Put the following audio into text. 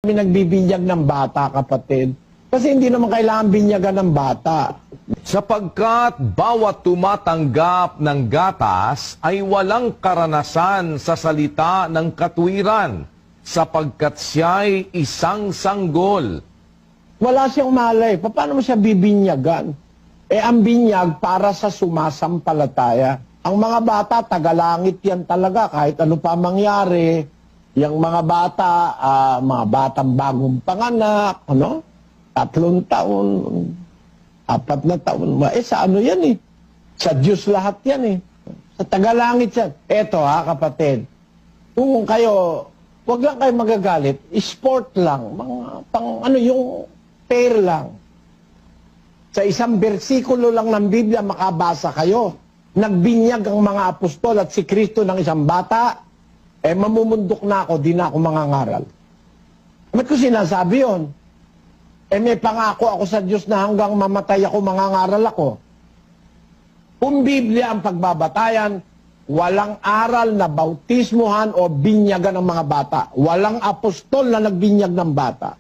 Kami nagbibinyag ng bata, kapatid. Kasi hindi naman kailangan binyagan ng bata. Sapagkat bawat tumatanggap ng gatas ay walang karanasan sa salita ng katwiran, sapagkat siya'y isang sanggol. Wala siyang malay. Paano mo siya bibinyagan? Ang binyag para sa sumasampalataya. Ang mga bata, tagalangit yan talaga. Kahit ano pa mangyari, yung mga bata, mga batang bagong panganak, 3 taon, 4 na taon. Sa ano yan eh? Sa Diyos lahat yan eh. Sa tagalangit yan. Eto kapatid. Kung kayo, wag lang kayo magagalit, sport lang. Mga yung pair lang. Sa isang bersikulo lang ng Biblia, makabasa kayo. Nagbinyag ang mga apostol at si Kristo ng isang bata, mamumundok na ako, di na ako mangangaral. Ba't ko sinasabi yun? May pangako ako sa Diyos na hanggang mamatay ako, mangangaral ako. Kung Biblia ang pagbabatayan, walang aral na bautismuhan o binyagan ng mga bata. Walang apostol na nagbinyag ng bata.